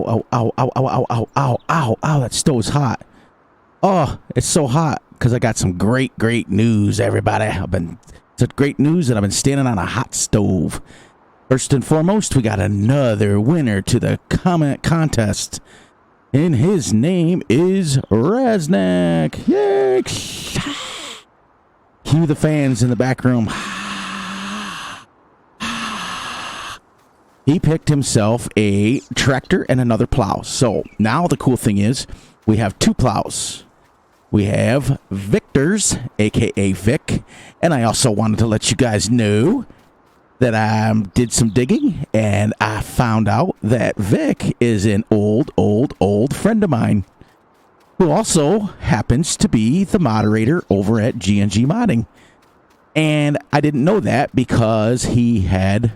ow, ow, ow, ow, ow, ow, ow, ow, ow, that stove's hot. Oh, it's so hot because I got some great news, everybody. It's great news that I've been standing on a hot stove. First and foremost, we got another winner to the comment contest. And his name is Raznak. Yay! Cue the fans in the back room. He picked himself a tractor and another plow. So now the cool thing is we have two plows. We have Victor's, a.k.a. Vic. And I also wanted to let you guys know that I did some digging and I found out that Vic is an old friend of mine who also happens to be the moderator over at G&G Modding. And I didn't know that because he had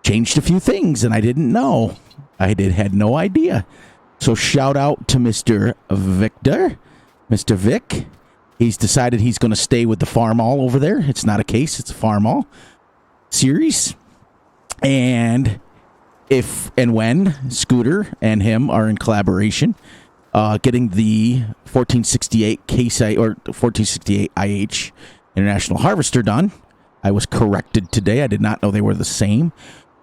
changed a few things and I didn't know. Had no idea. So shout out to Mr. Victor, Mr. Vic. He's decided he's going to stay with the farm all over there. It's not a case, it's a farm all series. And if and when Scooter and him are in collaboration, getting the 1468 case or 1468 IH International Harvester done. I was corrected today. I did not know they were the same.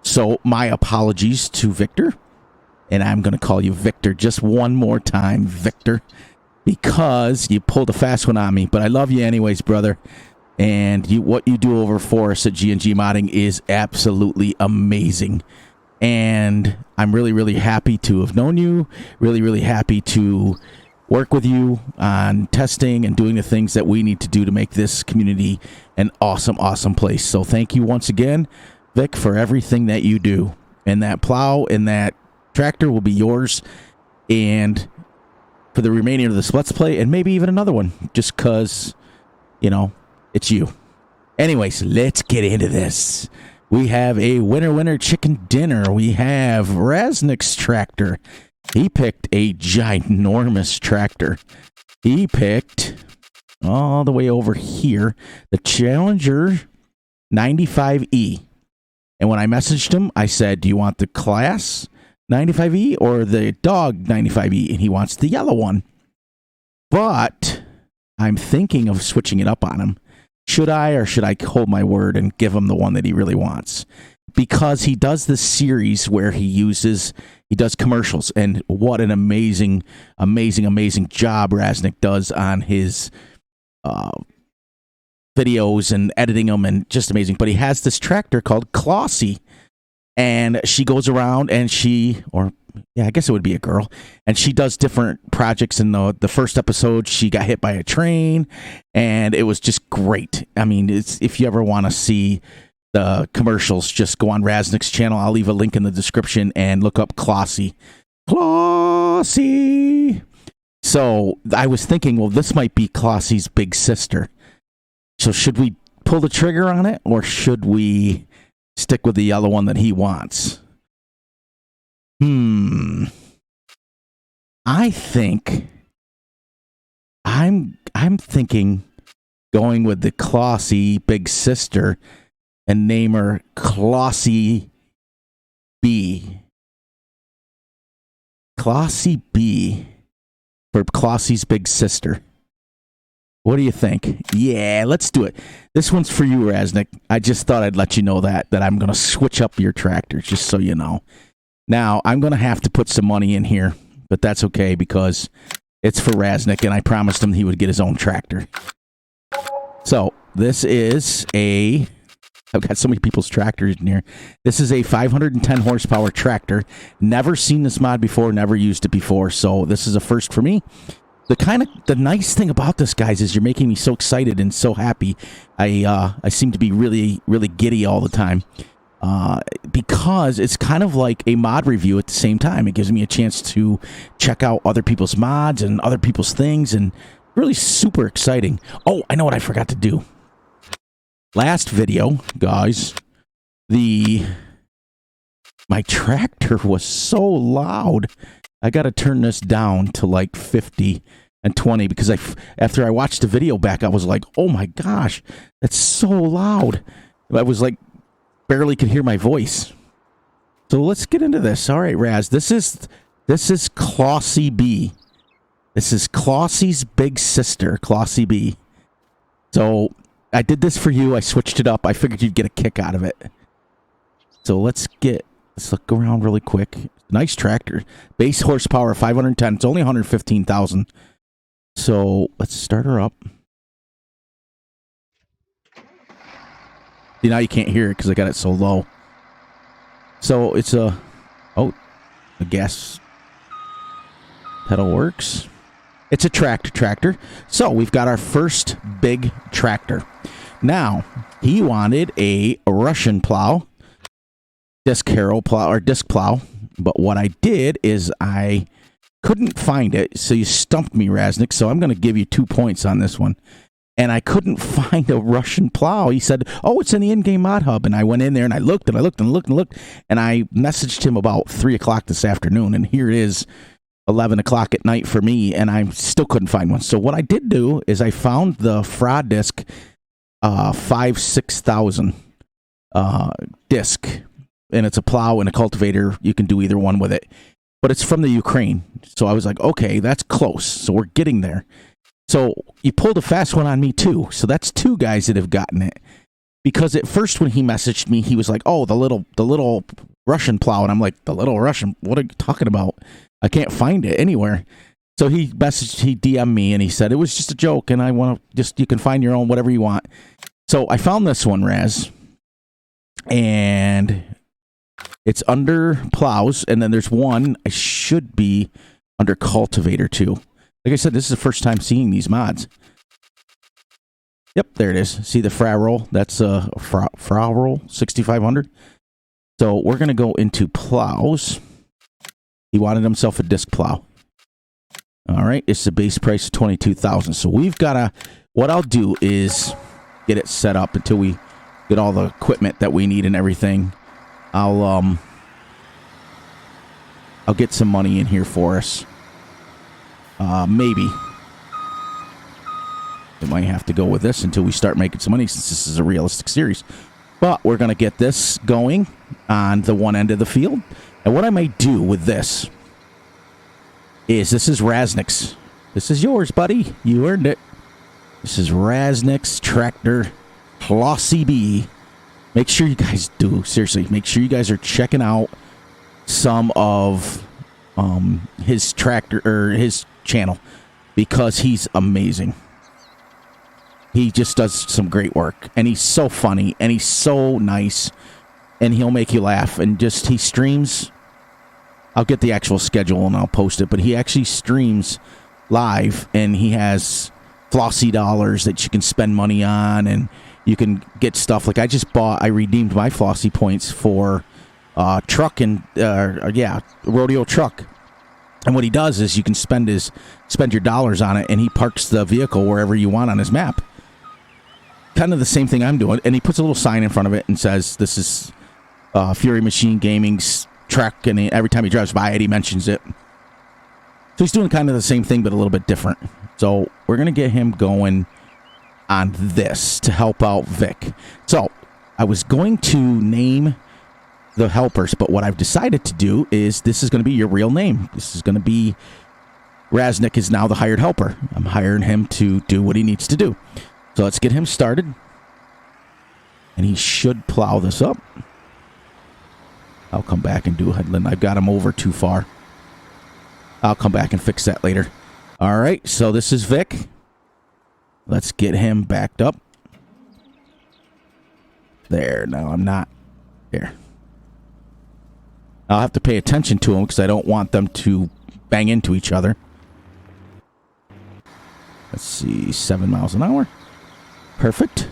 So my apologies to Victor. And I'm going to call you Victor just one more time, Victor, because you pulled a fast one on me. But I love you anyways, brother. And what you do over for us at G&G Modding is absolutely amazing. And I'm really happy to have known you. Really happy to work with you on testing and doing the things that we need to do to make this community an awesome place. So thank you once again, Vic, for everything that you do. And that plow and that tractor will be yours. And for the remaining of this Let's Play, and maybe even another one, just because, you know, it's you. Anyways, let's get into this. We have a winner chicken dinner. We have Raznak's tractor. He picked a ginormous tractor. He picked all the way over here the Challenger 95E. And when I messaged him, I said, do you want the class 95E or the dog 95E? And he wants the yellow one. But I'm thinking of switching it up on him. Should I, or should I hold my word and give him the one that he really wants? Because he does this series where he does commercials, and what an amazing job Raznak does on his videos and editing them, and just amazing. But he has this tractor called Clossie, and she goes around and I guess it would be a girl, and she does different projects. In the first episode, she got hit by a train, and it was just great. I mean, if you ever want to see the commercials, just go on Raznak's channel. I'll leave a link in the description and look up Clossie. So I was thinking, well, this might be Clossie's big sister. So should we pull the trigger on it, or should we stick with the yellow one that he wants? I think I'm thinking going with the Clossie big sister and name her Clossie B. Clossie B for Clossie's big sister. What do you think? Yeah, let's do it. This one's for you, Raznak. I just thought I'd let you know that I'm going to switch up your tractor, just so you know. Now, I'm going to have to put some money in here, but that's okay because it's for Raznak, and I promised him he would get his own tractor. So, this is I've got so many people's tractors in here. This is a 510 horsepower tractor. Never seen this mod before, never used it before, so this is a first for me. The nice thing about this, guys, is you're making me so excited and so happy. I seem to be really giddy all the time. Because it's kind of like a mod review at the same time. It gives me a chance to check out other people's mods and other people's things, and really super exciting. Oh, I know what I forgot to do. Last video, guys, my tractor was so loud. I got to turn this down to like 50 and 20 because after I watched the video back, I was like, oh my gosh, that's so loud. I was like, barely could hear my voice. So let's get into this. All right, Raz. This is Clossie B. This is Clossie's big sister, Clossie B. So I did this for you. I switched it up. I figured you'd get a kick out of it. So let's look around really quick. Nice tractor. Base horsepower 510. It's only 115,000. So let's start her up. See, now you can't hear it because I got it so low. So it's the gas pedal works. It's a tractor. So we've got our first big tractor. Now, he wanted a Russian plow, disc harrow plow, or disc plow. But what I did is I couldn't find it. So you stumped me, Raznik. So I'm going to give you 2 points on this one. And I couldn't find a Russian plow. He said, oh, it's in the in-game mod hub. And I went in there and I looked and I looked and looked and looked. And I messaged him about 3 o'clock this afternoon. And here it is, 11 o'clock at night for me. And I still couldn't find one. So what I did do is I found the Fra disc 6000 disc. And it's a plow and a cultivator. You can do either one with it. But it's from the Ukraine. So I was like, okay, that's close. So we're getting there. So you pulled a fast one on me too. So that's 2 guys that have gotten it. Because at first when he messaged me, he was like, oh, the little Russian plow. And I'm like, the little Russian, what are you talking about? I can't find it anywhere. So he DM'd me and he said, it was just a joke. And I want to you can find your own, whatever you want. So I found this one, Raz. And it's under plows. And then there's one, I should be under cultivator too. Like I said, this is the first time seeing these mods. Yep, there it is. See the Fra roll? That's a Fra roll 6500. So we're going to go into plows. He wanted himself a disc plow. All right, it's the base price of 22,000. So we've got to, what I'll do is get it set up until we get all the equipment that we need and everything. I'll get some money in here for us. Maybe. We might have to go with this until we start making some money since this is a realistic series. But we're going to get this going on the one end of the field. And what I might do with this is, this is Raznik's. This is yours, buddy. You earned it. This is Raznik's tractor, Clossie B. Make sure you guys do. Seriously, make sure you guys are checking out some of his tractor, or his channel, because he's amazing. He just does some great work, and he's so funny, and he's so nice, and he'll make you laugh. And just, he streams, I'll get the actual schedule and I'll post it, but he actually streams live, and he has flossy dollars that you can spend money on, and you can get stuff. Like I redeemed my flossy points for truck and rodeo truck. And what he does is you can spend your dollars on it, and he parks the vehicle wherever you want on his map. Kind of the same thing I'm doing. And he puts a little sign in front of it and says, this is Fury Machine Gaming's truck. And every time he drives by it, he mentions it. So he's doing kind of the same thing, but a little bit different. So we're going to get him going on this to help out Vic. So I was going to name the helpers, but what I've decided to do is, this is going to be your real name. This is going to be, Raznik is now the hired helper. I'm hiring him to do what he needs to do. So let's get him started. And he should plow this up. I'll come back and do it. I've got him over too far. I'll come back and fix that later. All right, so this is Vic. Let's get him backed up. There, no, I'm not. There. I'll have to pay attention to them because I don't want them to bang into each other. Let's see, 7 miles an hour. Perfect.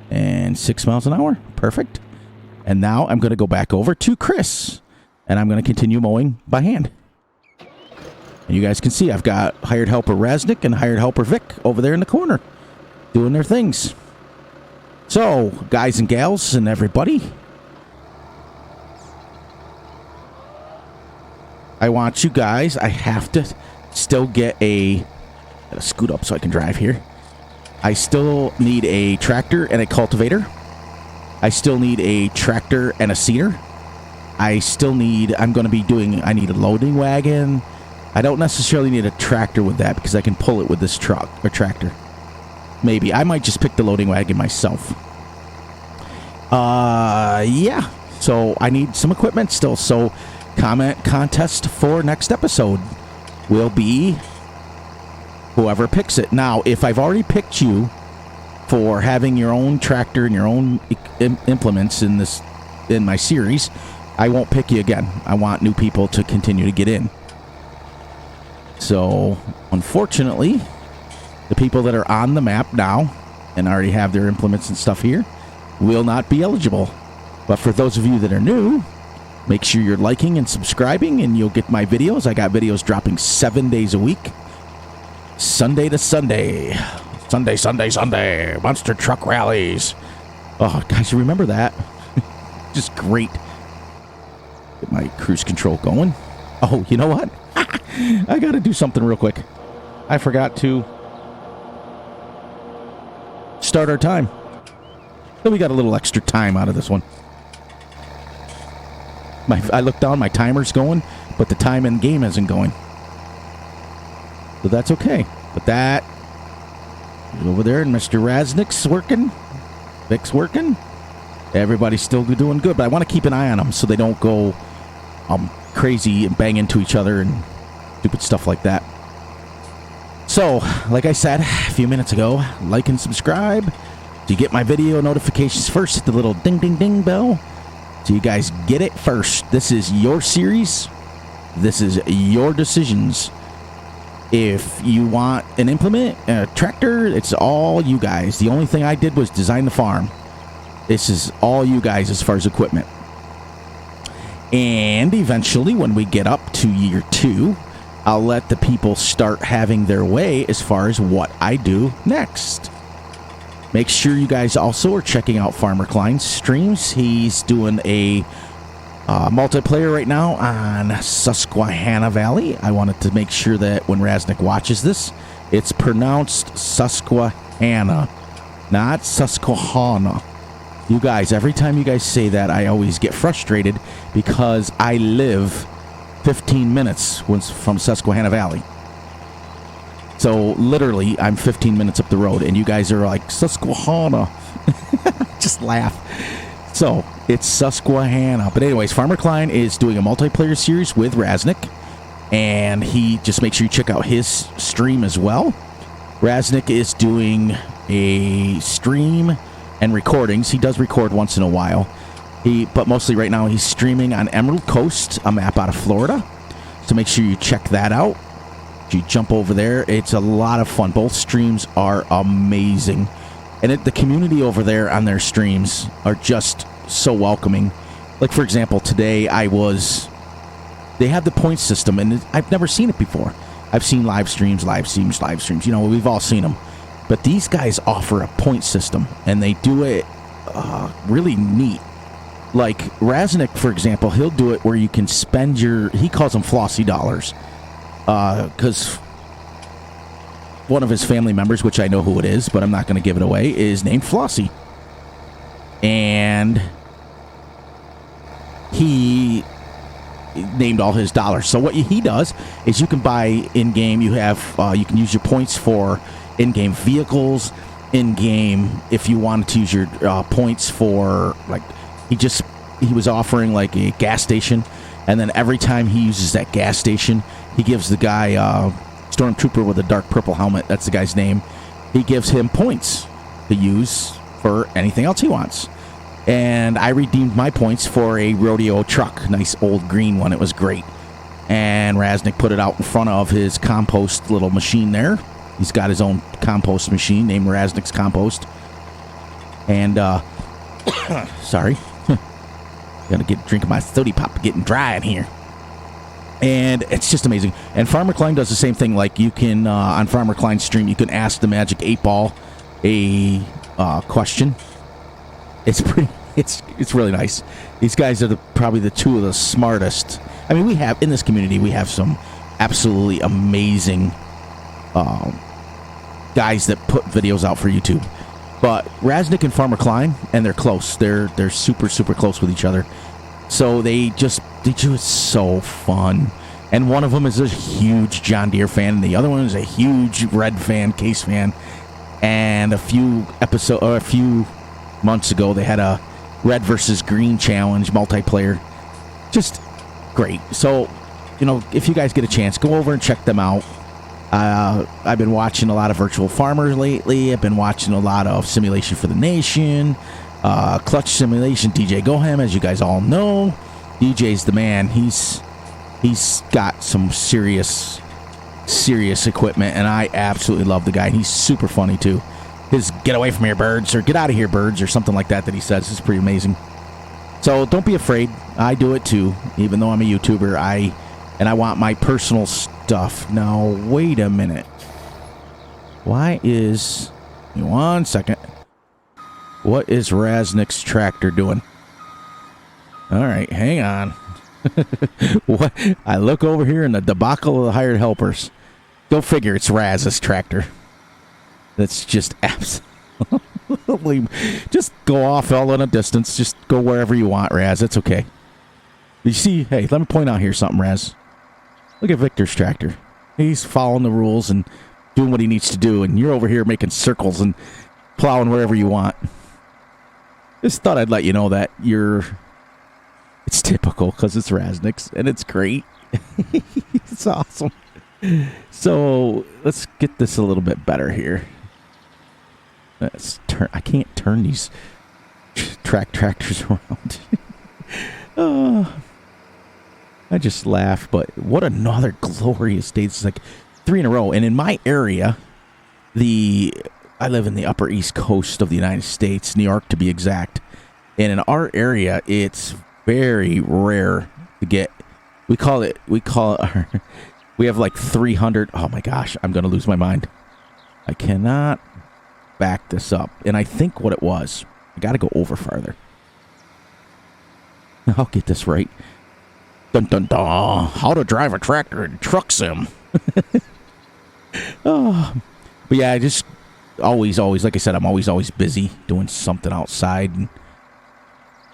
And 6 miles an hour. Perfect. And now I'm going to go back over to Chris. And I'm going to continue mowing by hand. And you guys can see I've got hired helper Raznik and hired helper Vic over there in the corner doing their things. So, guys and gals and everybody, I want you guys, I have to still get gotta scoot up so I can drive here. I still need a tractor and a cultivator. I still need a tractor and a seeder. I need a loading wagon. I don't necessarily need a tractor with that because I can pull it with this truck or tractor. Maybe. I might just pick the loading wagon myself. Yeah. So I need some equipment still. So comment contest for next episode will be whoever picks it. Now, if I've already picked you for having your own tractor and your own implements in my series, I won't pick you again. I want new people to continue to get in. So, unfortunately, the people that are on the map now and already have their implements and stuff here will not be eligible. But for those of you that are new, make sure you're liking and subscribing and you'll get my videos. I got videos dropping 7 days a week. Sunday to Sunday. Sunday. Monster truck rallies. Oh, guys, you remember that? Just great. Get my cruise control going. Oh, you know what? I got to do something real quick. I forgot to start our time. So we got a little extra time out of this one. I looked down, my timer's going, but the time in game isn't going. So that's okay. But that is over there, and Mr. Raznik's working. Vic's working. Everybody's still doing good, but I want to keep an eye on them so they don't go crazy and bang into each other and stupid stuff like that. So, like I said a few minutes ago, like and subscribe. So you get my video notifications first. Hit the little ding, ding, ding bell. So you guys get it first. This is your series. This is your decisions. If you want an implement, a tractor, it's all you guys. The only thing I did was design the farm. This is all you guys as far as equipment. And eventually, when we get up to year 2, I'll let the people start having their way as far as what I do next. Make sure you guys also are checking out Farmer Klein's streams. He's doing a multiplayer right now on Susquehanna Valley. I wanted to make sure that when Raznik watches this, it's pronounced Susquehanna, not Susquehanna. You guys, every time you guys say that, I always get frustrated because I live 15 minutes from Susquehanna Valley. So literally, I'm 15 minutes up the road, and you guys are like, Susquehanna. Just laugh. So, it's Susquehanna. But anyways, Farmer Klein is doing a multiplayer series with Raznik, and he just make sure you check out his stream as well. Raznik is doing a stream and recordings. He does record once in a while. But mostly right now, he's streaming on Emerald Coast, a map out of Florida. So make sure you check that out. You jump over there. It's a lot of fun. Both streams are amazing. And the community over there on their streams are just so welcoming. Like, for example, today they have the point system, and I've never seen it before. I've seen live streams. You know, we've all seen them. But these guys offer a point system, and they do it really neat. Like, Raznik, for example, he'll do it where you can spend he calls them flossy dollars. Because one of his family members, which I know who it is, but I'm not going to give it away, is named Flossie. And he named all his dollars. So what he does is you can buy in-game, you can use your points for in-game vehicles, in-game, if you wanted to use your points for, like, he was offering, like, a gas station, and then every time he uses that gas station, he gives the guy, Stormtrooper with a dark purple helmet, that's the guy's name, he gives him points to use for anything else he wants. And I redeemed my points for a rodeo truck, nice old green one, it was great. And Raznik put it out in front of his compost little machine there. He's got his own compost machine named Raznik's Compost. And, sorry. Gotta drink my soda pop, getting dry in here. And it's just amazing. And Farmer Klein does the same thing. Like, you can, on Farmer Klein's stream, you can ask the Magic 8 Ball a question. It's really nice. These guys are probably the two of the smartest. I mean, in this community, we have some absolutely amazing guys that put videos out for YouTube. But Raznik and Farmer Klein, and they're close. They're super, super close with each other. So they just so fun. And one of them is a huge John Deere fan, and the other one is a huge Red fan, Case fan. And a few months ago, they had a Red versus Green challenge multiplayer. Just great. So, you know, if you guys get a chance, go over and check them out. I've been watching a lot of Virtual Farmers lately. I've been watching a lot of Simulation for the Nation, Clutch Simulation, DJ Goham, as you guys all know. DJ's the man. He's got some serious equipment, and I absolutely love the guy. He's super funny too. His "get away from here, birds," or "get out of here, birds," or something like that he says is pretty amazing. So don't be afraid. I do it too, even though I'm a YouTuber. I want my personal stuff. Now wait a minute. Why is... Give me 1 second. What is Raznik's tractor doing? All right, hang on. What? I look over here in the debacle of the hired helpers. Go figure, it's Raz's tractor. That's just absolutely... Just go off all in a distance. Just go wherever you want, Raz. It's okay. You see, hey, let me point out here something, Raz. Look at Victor's tractor. He's following the rules and doing what he needs to do, and you're over here making circles and plowing wherever you want. Just thought I'd let you know that it's typical because it's Raznik's, and it's great. It's awesome. So let's get this a little bit better here. Let's turn. I can't turn these tractors around. I just laugh, but what another glorious day. It's like 3 in a row. And in my area, I live in the upper east coast of the United States, New York to be exact. And in our area, it's very rare to get. We have like 300. Oh my gosh, I'm going to lose my mind. I cannot back this up. And I think what it was, I got to go over farther. I'll get this right. Dun dun dun. How to drive a tractor in truck sim. Oh, but yeah, I just always, like I said, I'm always busy doing something outside.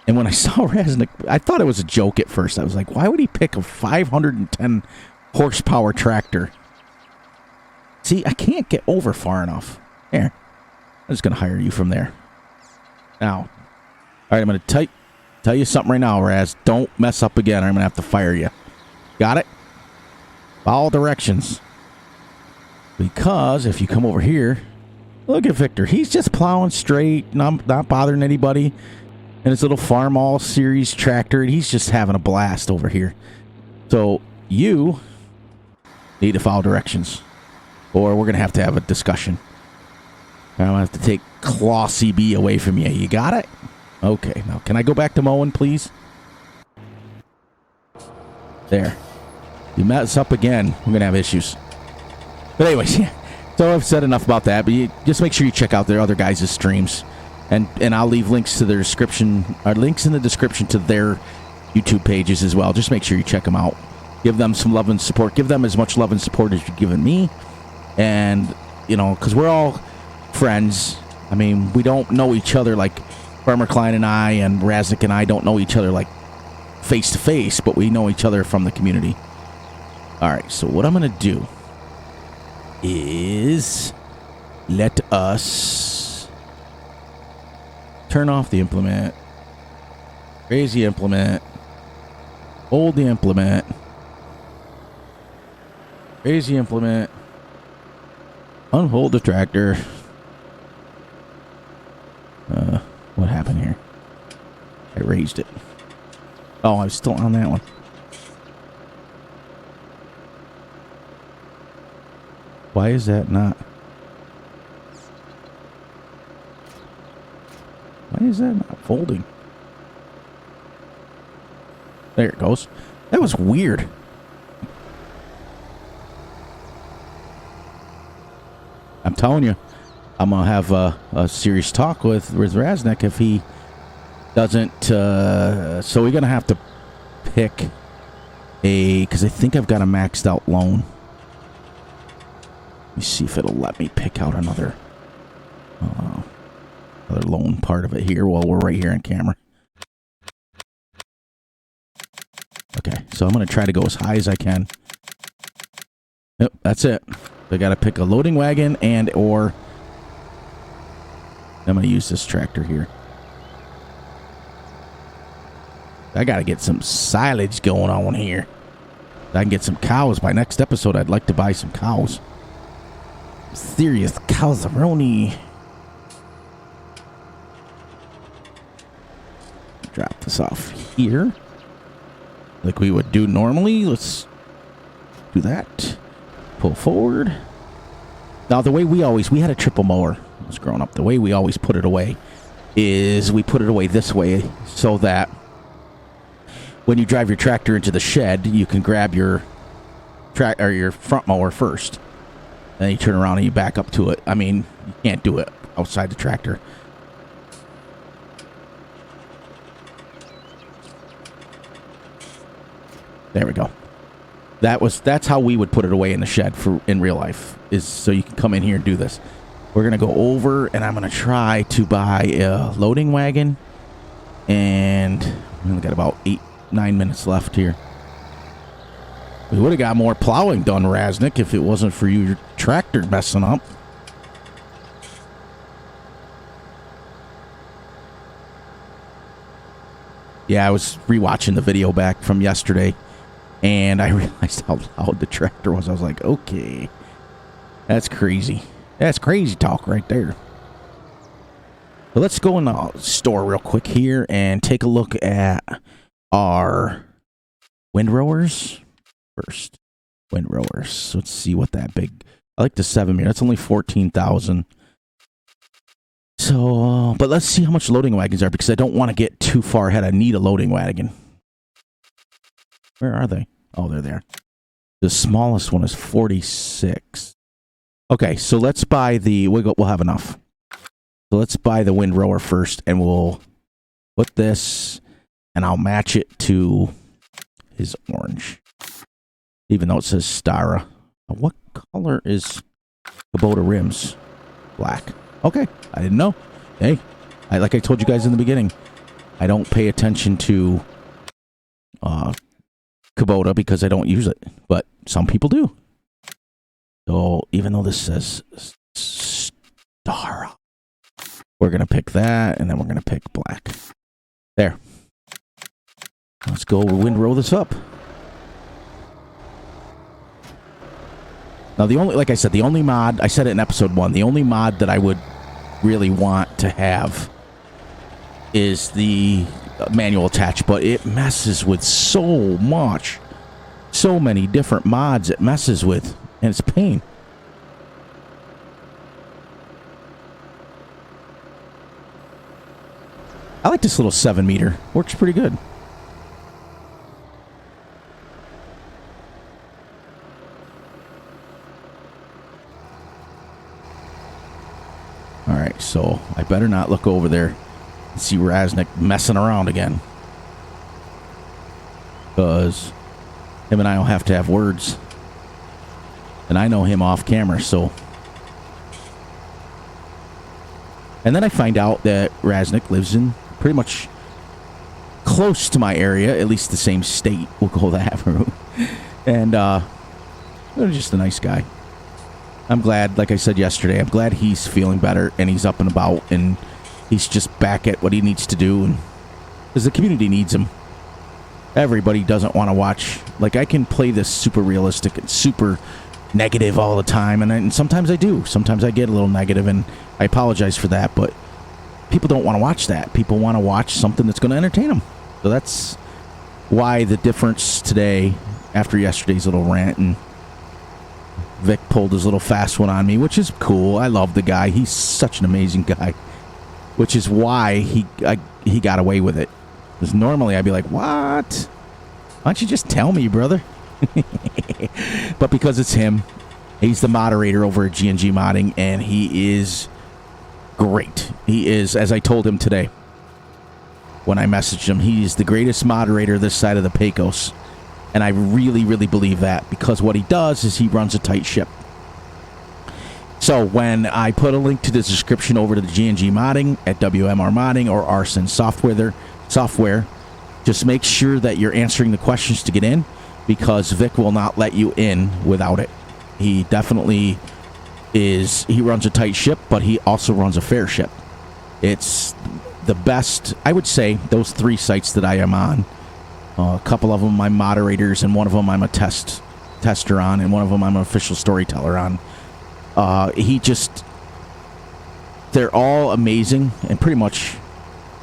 And when I saw Raznik, I thought it was a joke at first. I was like, why would he pick a 510 horsepower tractor? See, I can't get over far enough. Here, I'm just going to hire you from there. Now, all right, I'm going to tell you something right now, Raz. Don't mess up again, or I'm going to have to fire you. Got it? Follow directions. Because if you come over here, look at Victor. He's just plowing straight, not bothering anybody. And his little Farm All Series tractor, and he's just having a blast over here. So you need to follow directions, or we're going to have a discussion. I'm going to have to take Claw CB away from you. You got it? Okay. Now, can I go back to mowing, please? There. You mess up again, we're going to have issues. But anyways, yeah. So I've said enough about that, but just make sure you check out their other guys' streams. And I'll leave links to their description, or links in the description to their YouTube pages as well. Just make sure you check them out. Give them some love and support. Give them as much love and support as you've given me. And, you know, because we're all friends. I mean, we don't know each other like Farmer Klein and I, and Raznik and I don't know each other like face to face, but we know each other from the community. All right, so what I'm going to do is let us turn off the implement, raise the implement, hold the implement, raise the implement, unhold the tractor. What happened here? I raised it. Oh, I was still on that one. Why is that not? Why is that not folding? There it goes. That was weird. I'm telling you, I'm going to have a serious talk with Raznik if he doesn't. So we're going to have to pick because I think I've got a maxed out loan. Let me see if it'll let me pick out another. Another lone part of it here while we're right here on camera. Okay, so I'm going to try to go as high as I can. Yep, that's it. I got to pick a loading wagon and or I'm going to use this tractor here. I got to get some silage going on here. I can get some cows by next episode. I'd like to buy some cows. Serious cowsaroni. Drop this off here like we would do normally. Let's do that. Pull forward. Now the way we had a triple mower when I was growing up. The way we always put it away is we put it away this way so that when you drive your tractor into the shed, you can grab your front mower first. Then you turn around and you back up to it. I mean, you can't do it outside the tractor. There we go. That's how we would put it away in the shed in real life, is so you can come in here and do this. We're gonna go over and I'm gonna try to buy a loading wagon, and we only got about 8-9 minutes left here. We would have got more plowing done, Raznik, if it wasn't for your tractor messing up. Yeah, I was rewatching the video back from yesterday, and I realized how loud the tractor was. I was like, okay, that's crazy. That's crazy talk right there. But let's go in the store real quick here and take a look at our windrowers first. Windrowers. Let's see what that big... I like the 7 meter. That's only 14,000. So, but let's see how much loading wagons are, because I don't want to get too far ahead. I need a loading wagon. Where are they? Oh, they're there. The smallest one is 46. Okay, so let's buy the... We'll have enough. So let's buy the windrower first, and we'll put this, and I'll match it to his orange. Even though it says Stara. What color is Kubota rims? Black. Okay, I didn't know. Hey, like I told you guys in the beginning, I don't pay attention to Kubota because I don't use it, but some people do. So even though this says Stara, we're going to pick that, and then we're going to pick black. There. Let's go windrow this up. Now, like I said, the only mod, I said it in episode 1, the only mod that I would really want to have is the manual attach, but it messes with so much. So many different mods it messes with, and it's a pain. I like this little 7 meter. Works pretty good. Alright, so I better not look over there and see Raznik messing around again. Because him and I will have to have words. And I know him off camera, so... And then I find out that Raznik lives in pretty much close to my area, at least the same state. We'll go that route. And, just a nice guy. I'm glad, like I said yesterday, I'm glad he's feeling better and he's up and about and he's just back at what he needs to do. And because the community needs him. Everybody doesn't want to watch. Like, I can play this super realistic and super negative all the time, and sometimes I do. Sometimes I get a little negative, and I apologize for that, but people don't want to watch that. People want to watch something that's going to entertain them. So that's why the difference today, after yesterday's little rant, and Vic pulled his little fast one on me, which is cool. I love the guy. He's such an amazing guy, which is why he got away with it. Because normally I'd be like, what? Why don't you just tell me, brother? But because it's him, he's the moderator over at G&G Modding, and he is great. He is, as I told him today when I messaged him, he's the greatest moderator this side of the Pecos. And I really, really believe that, because what he does is he runs a tight ship. So when I put a link to the description over to the GNG modding at WMR Modding or Arson software, just make sure that you're answering the questions to get in, because Vic will not let you in without it. He definitely is. He runs a tight ship, but he also runs a fair ship. It's the best, I would say, those 3 sites that I am on. A couple of them I'm moderators, and one of them I'm a tester on, and one of them I'm an official storyteller on. They're all amazing and pretty much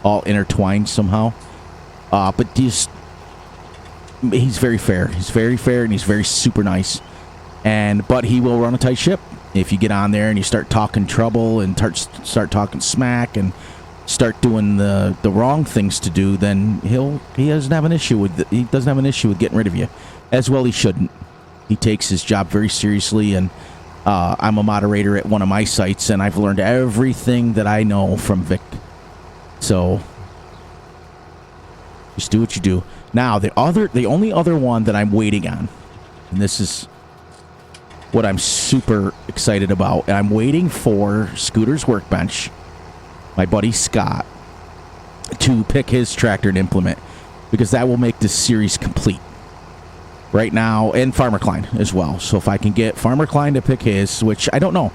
all intertwined somehow. But he's very fair. He's very fair, and he's very super nice. But he will run a tight ship. If you get on there and you start talking trouble and start talking smack and start doing the wrong things to do, then he doesn't have an issue with getting rid of you. As well, he shouldn't. He takes his job very seriously, and I'm a moderator at one of my sites, and I've learned everything that I know from Vic. So just do what you do. Now, the only other one that I'm waiting on, and this is what I'm super excited about, and I'm waiting for Scooter's Workbench, my buddy Scott, to pick his tractor and implement, because that will make this series complete. Right now, and Farmer Klein as well. So if I can get Farmer Klein to pick his, which I don't know.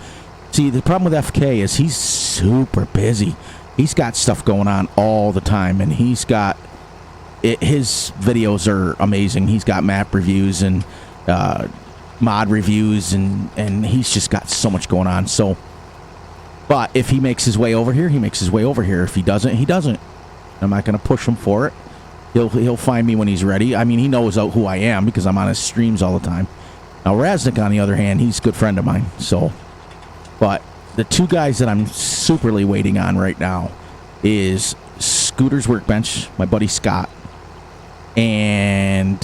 See, the problem with FK is he's super busy. He's got stuff going on all the time, and his videos are amazing. He's got map reviews and mod reviews, and he's just got so much going on. So, but if he makes his way over here, he makes his way over here. If he doesn't, he doesn't. I'm not going to push him for it. He'll find me when he's ready. I mean, he knows who I am because I'm on his streams all the time. Now, Raznik, on the other hand, he's a good friend of mine. So, but the 2 guys that I'm superly waiting on right now is Scooter's Workbench, my buddy Scott, and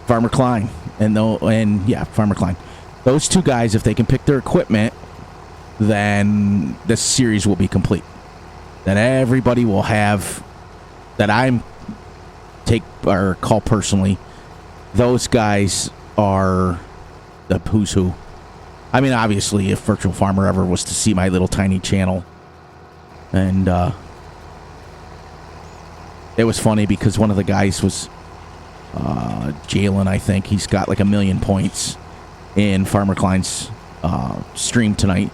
Farmer Klein. Farmer Klein. Those 2 guys, if they can pick their equipment, then this series will be complete. Then everybody will have that I'm take or call personally. Those guys are the who's who. I mean, obviously, if Virtual Farmer ever was to see my little tiny channel, and it was funny because one of the guys was Jalen, I think. He's got like 1 million points in Farmer Klein's stream tonight,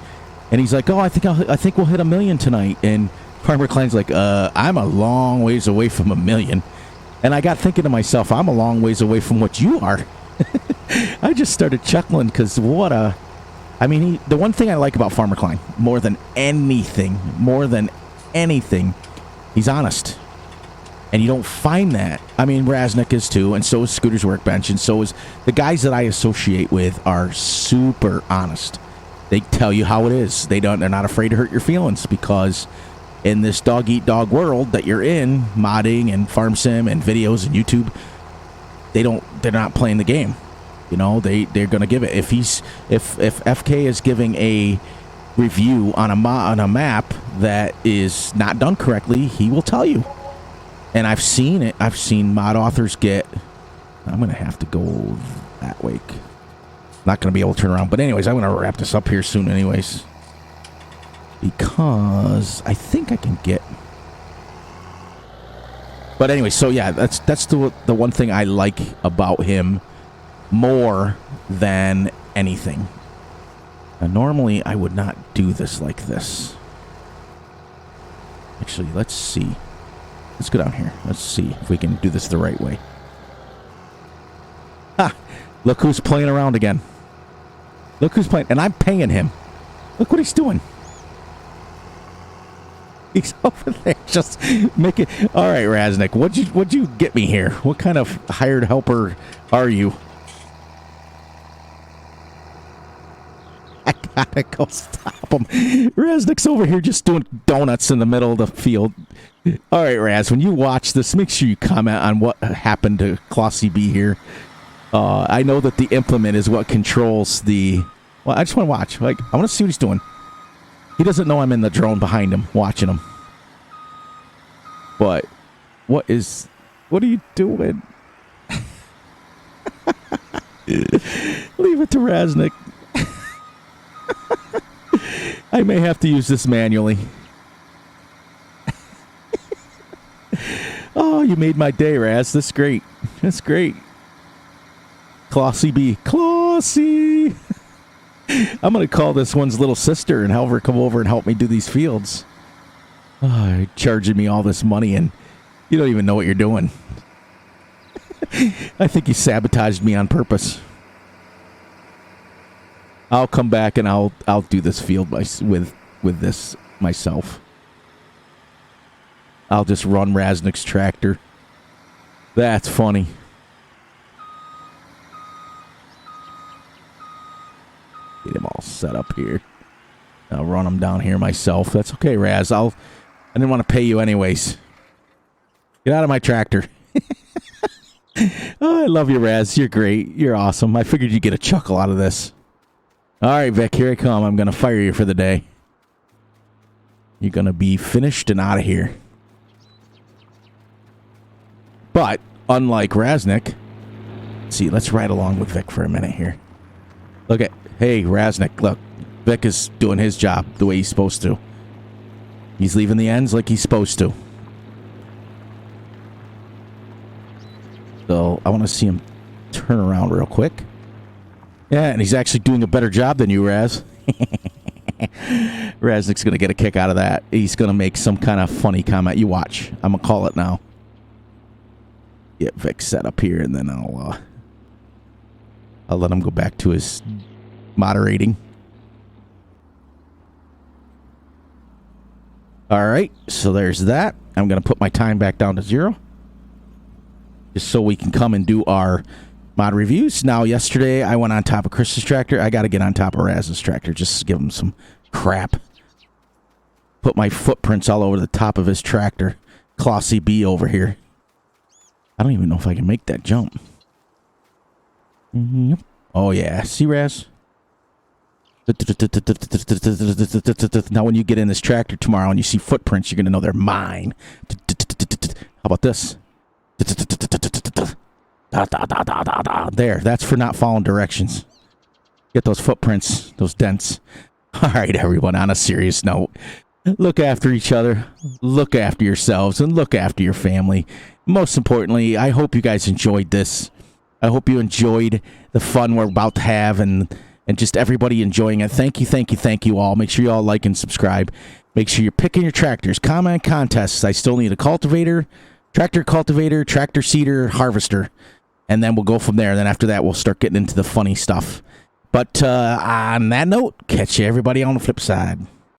and he's like, "Oh, I think we'll hit 1 million tonight." And Farmer Klein's like, "I'm a long ways away from 1 million." And I got thinking to myself, I'm a long ways away from what you are. I just started chuckling because the one thing I like about Farmer Klein, more than anything, he's honest. And you don't find that. I mean, Raznik is too, and so is Scooter's Workbench, and so is the guys that I associate with are super honest. They tell you how it is. They're not afraid to hurt your feelings, because in this dog-eat-dog world that you're in, modding and farm sim and videos and YouTube, they're not playing the game. You know, they're gonna give it. If FK is giving a review on a map that is not done correctly, he will tell you. And I've seen it. I've seen mod authors get. I'm gonna have to go that way. Not gonna be able to turn around. But anyways, I'm gonna wrap this up here soon. Anyways. Because I think I can get. But anyway, so yeah, that's the one thing I like about him more than anything. Now, normally I would not do this like this. Actually, let's see. Let's go down here. Let's see if we can do this the right way. Ha! Look who's playing around again. Look who's playing, and I'm paying him. Look what he's doing. He's over there just making. All right, Raznik, what'd you get me here? What kind of hired helper are you? I gotta go stop him. Raznik's over here just doing donuts in the middle of the field. All right, Raz, when you watch this, make sure you comment on what happened to Klossy B here. I know that the implement is what controls the. Well, I just want to watch. Like, I want to see what he's doing. He doesn't know I'm in the drone behind him, watching him. But, what are you doing? Leave it to Raznik. I may have to use this manually. Oh, you made my day, Raz. That's great. That's great. Classy B. Classy. I'm going to call this one's little sister and have her come over and help me do these fields. Oh, charging me all this money and you don't even know what you're doing. I think you sabotaged me on purpose. I'll come back and I'll do this field with this myself. I'll just run Raznik's tractor. That's funny. Get him all set up here. I'll run him down here myself. That's okay, Raz. I didn't want to pay you anyways. Get out of my tractor. Oh, I love you, Raz. You're great. You're awesome. I figured you'd get a chuckle out of this. All right, Vic, here I come. I'm going to fire you for the day. You're going to be finished and out of here. But, unlike Raznik, see, let's ride along with Vic for a minute here. Look at, hey, Raznik, look. Vic is doing his job the way he's supposed to. He's leaving the ends like he's supposed to. So, I want to see him turn around real quick. Yeah, and he's actually doing a better job than you, Raz. Raznik's going to get a kick out of that. He's going to make some kind of funny comment. You watch. I'm going to call it now. Get Vic set up here, and then I'll let him go back to his moderating. All right, so there's that. I'm going to put my time back down to 0. Just so we can come and do our mod reviews. Now, yesterday, I went on top of Chris's tractor. I got to get on top of Raz's tractor. Just give him some crap. Put my footprints all over the top of his tractor. Classy B over here. I don't even know if I can make that jump. Yep. Oh, yeah. See, Raz? Now, when you get in this tractor tomorrow and you see footprints, you're going to know they're mine. How about this? There. That's for not following directions. Get those footprints, those dents. All right, everyone, on a serious note, look after each other, look after yourselves, and look after your family. Most importantly, I hope you guys enjoyed this. I hope you enjoyed the fun we're about to have and just everybody enjoying it. Thank you all. Make sure you all like and subscribe. Make sure you're picking your tractors. Comment contests. I still need a cultivator, tractor seeder, harvester. And then we'll go from there. Then after that, we'll start getting into the funny stuff. But on that note, catch you everybody on the flip side.